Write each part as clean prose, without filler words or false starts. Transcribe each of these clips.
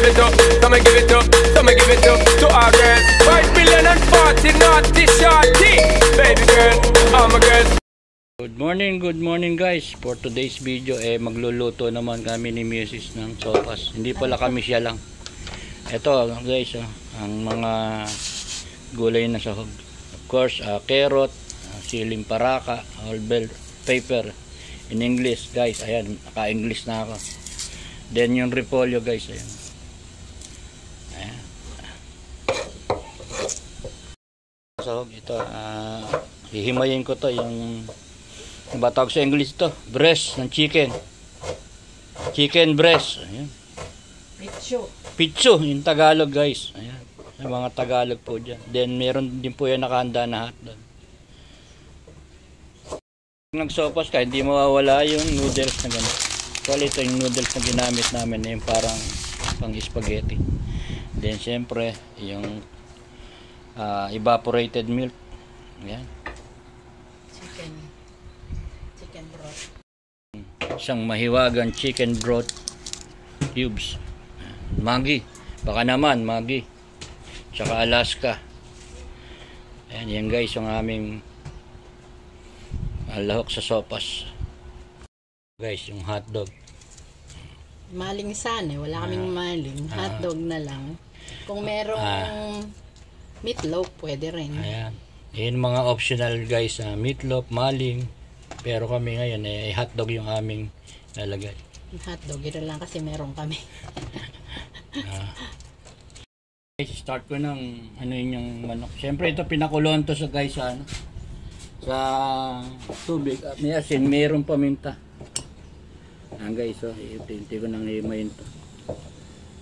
give it up, come and give it up, come and give it up to our girls. 5 million and 40 naughty shorty. Baby girl, all my girls. Good morning guys. For today's video magluluto naman kami ni Mrs. ng sopas. Hindi pala kami siya lang. Ito guys, ang mga gulay na sahog. Of course, carrot, siling paraka, whole bell pepper in English guys. Ayan, naka-English na ako. Then yung repolyo guys, ayan. Ayan. Sahog ito, hihimayin ko to yung batawag sa English to, breast ng chicken. Chicken breast. Ayan. Pitso in Tagalog guys. Ayan. Yung mga Tagalog po dyan. Then meron din po yan nakahanda na hotdog. Nagsopas ka, hindi mawawala yung noodles na gano'n. So ito yung noodles na ginamit namin, yung parang pang spaghetti. Then siyempre yung evaporated milk. Ayan. Chicken broth. Isang mahiwagang chicken broth cubes. Maggi. Baka naman Maggi. Tsaka Alaska. Ayan, yan guys yung aming lahok sa sopas. Guys, yung hotdog. Maling sana, wala kaming maling. Hotdog na lang. Kung merong meatloaf, pwede rin. Ayan. Yan mga optional guys, meatloaf, maling. Pero kami ngayon hotdog yung aming lalagay. Hotdog, ito lang kasi meron kami. Start ko ng yung manok. Siyempre ito pinakuloan to sa guys sa tubig. May asin, mayroong paminta. Ayan guys, hindi ko nang himayin to.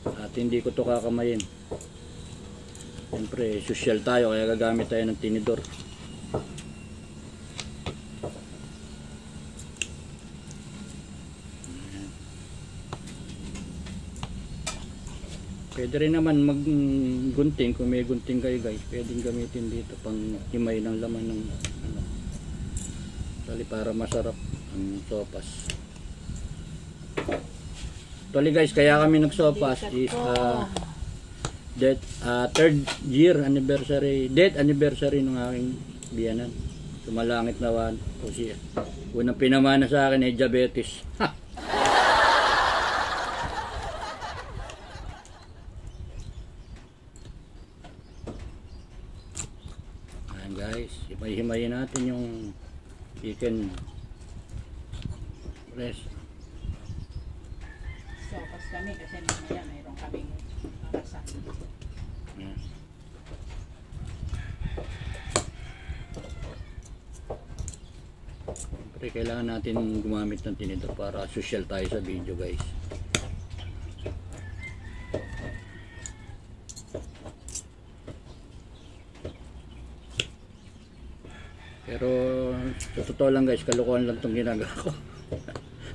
At hindi ko to kakamayin. Siyempre social tayo kaya gagamit tayo ng tinidor. Pwede rin naman maggunting kung may gunting kayo guys. Pwedeng gamitin dito pang himay ng laman ng tali para masarap ang sopas. Tali guys, kaya kami nagsopas is third death anniversary ng aking biyanan. Sumalangit nawan po siya. Unang pinamana sa akin ay diabetes. Guys, himayin natin yung chicken breast. Sopas kami kasi mamaya mayroon kaming rasa. Yeah. Pero kailangan natin gumamit ng tinidor para social tayo sa video guys. Pero sa totoo lang guys, kalukuhan lang itong ginagawa ko.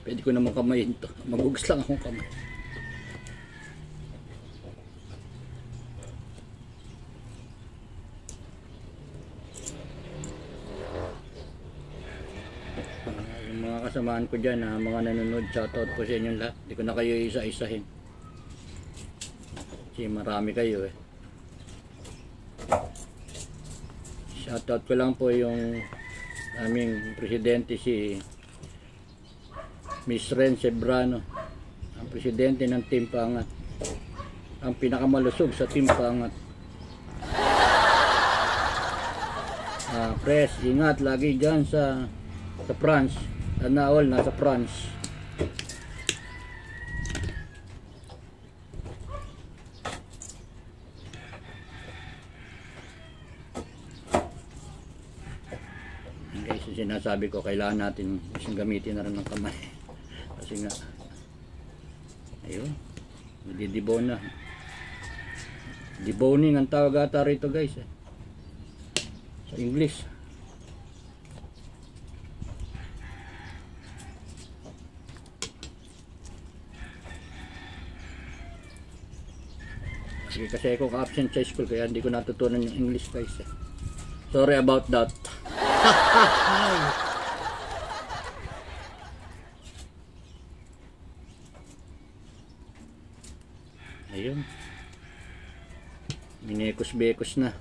Pwede ko naman kamayin to. Magugas lang akong kamay. Yung mga kasamaan ko dyan, mga nanonood, shoutout po sa inyong lahat. Hindi ko na kayo isa-isahin. Kasi marami kayo Shoutout ko lang po yung aming presidente si Miss Ren Cebrano, ang presidente ng Team Pangat, ang pinakamalusog sa Team Pangat. Press, ingat lagi dyan sa France. Sana all nasa France. Sinasabi ko kailangan natin gamitin na rin ng kamay kasi nga ayun, didibon na, deboning ang tawag ata rito guys sa English. Kasi ako ka-absent sa school kaya hindi ko natutunan yung English guys sorry about that. Ayun. Ayun. Minekos-bekos na.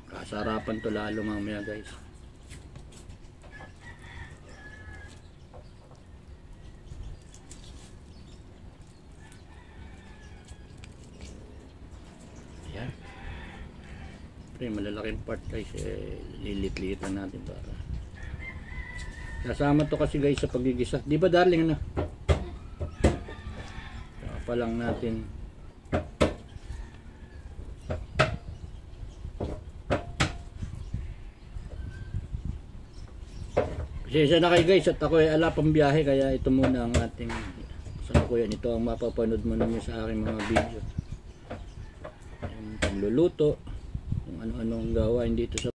Kasarapan to lalo mamaya guys. Ayan. Pre, malalaking part guys. Lilit-litan natin para. Kasama to kasi guys sa pagigisa. Di ba darling na? Pa lang natin. Pasensya na kayo guys at ako ay ala pang biyahe kaya ito muna ang ating salukuyan. Ito ang mapapanood mo ninyo sa aking mga video. Yung pagluluto, kung ano-anong gawain dito sa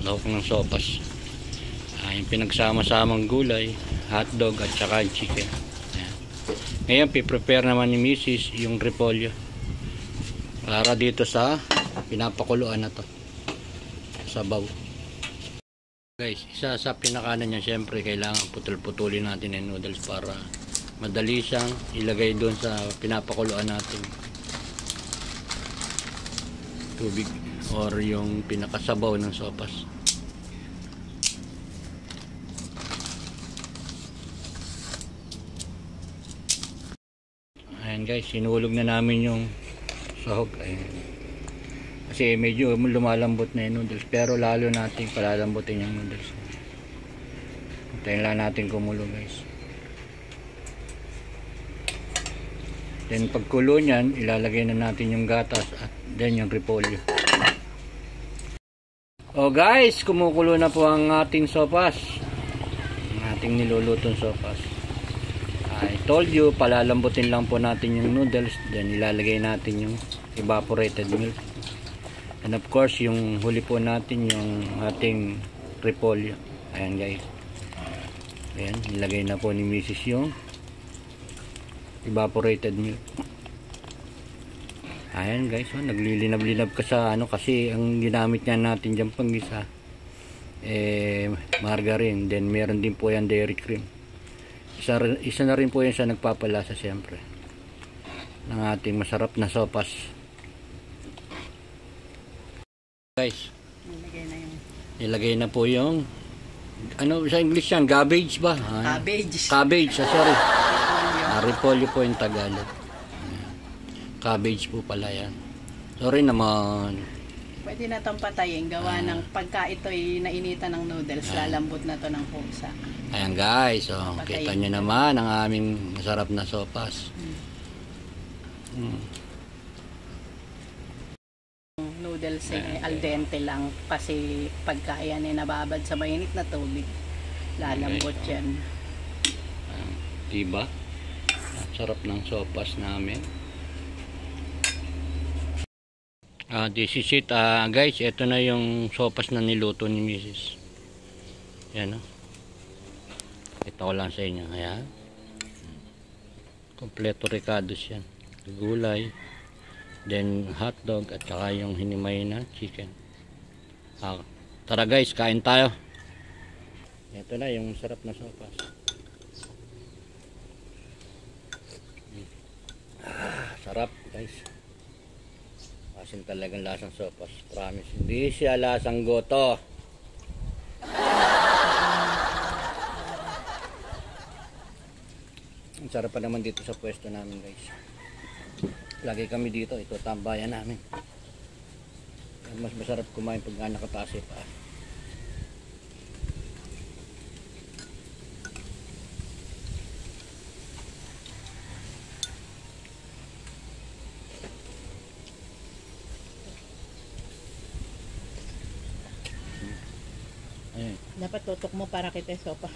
lahok ng sopas. Yung pinagsama-samang gulay, hotdog at saka chicken. Ayan. Ngayon piprepare naman ni Mrs. yung repolyo para dito sa pinapakuluan na to, sabaw. Guys, isa sa pinakanan niya syempre kailangan putol-putulin natin yung noodles para madali siyang ilagay doon sa pinapakuluan natin tubig or yung pinakasabaw ng sopas. Ayan guys, sinulog na namin yung sahog. Ayan. Kasi medyo lumalambot na yung noodles, pero lalo natin palalambutin yung noodles. Hintayin lang natin kumulo guys. Then pagkulo nyan, ilalagay na natin yung gatas at then yung repolyo. Oh guys, kumukulo na po ang ating sopas. Ang ating nilulutong sopas. I told you, palalambutin lang po natin yung noodles, then ilalagay natin yung evaporated milk. And of course, yung huli po natin yung ating repolyo. Ayan guys. Ayan, nilagay na po ni Mrs. yung evaporated milk. Ayan guys, oh, naglilinab-linab ka sa ano, kasi ang ginamit niya natin dyan panggisa margarine, then meron din po yan dairy cream. Isa na rin po yan sa nagpapalasa siyempre ng ating masarap na sopas. Guys, nilagay na po yung ano sa English yan, cabbage ba? Cabbage, sorry. Repolyo po yung Tagalog. Cabbage po pala yan. Sorry naman. Pwede na itong patayin. Gawa ng pagka ito'y nainitan ng noodles, lalambot na to ng pusa. Ayan guys, oh, kita nyo naman ang aming masarap na sopas. Noodles al dente lang kasi pagka yan nababad sa mainit na tubig, lalambot yan. Diba? Sarap ng sopas namin. This is it guys, ito na yung sopas na niluto ni Mrs. Yan ito ko lang sa inyo. Ayan, kompleto ricados yan, gulay, then hotdog at saka yung hinimay na chicken. Tara guys, kain tayo. Ito na yung sarap na sopas. Sarap guys, asin talagang lasang sopas, promise. Hindi siya lasang goto. Ang sarap pa naman dito sa pwesto namin guys. Lagi kami dito, ito tambayan namin. Mas masarap kumain pag nakapase pa. Ayan. Dapat tutok mo para kita sopa.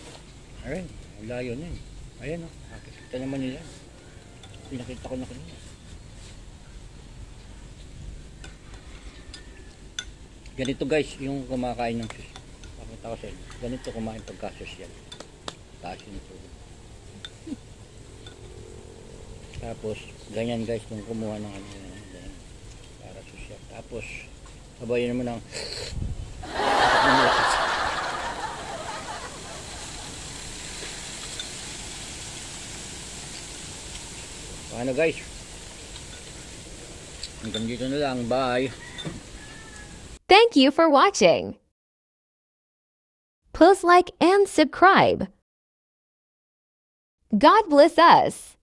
Ayan, layo na eh. Ayan o, nakikita naman nila. Pinakita ko na kanina. Ganito guys, yung kumakain ng sus. Pakita ko sa inyo. Ganito kumain pagka-social. Taas yung tubig. Tapos, ganyan guys, kung kumuha ng ano, ganyan, para social. Tapos, sabayan naman ng malakas. Paano guys? Hanggang dito na lang. Bye! Thank you for watching. Please like and subscribe. God bless us.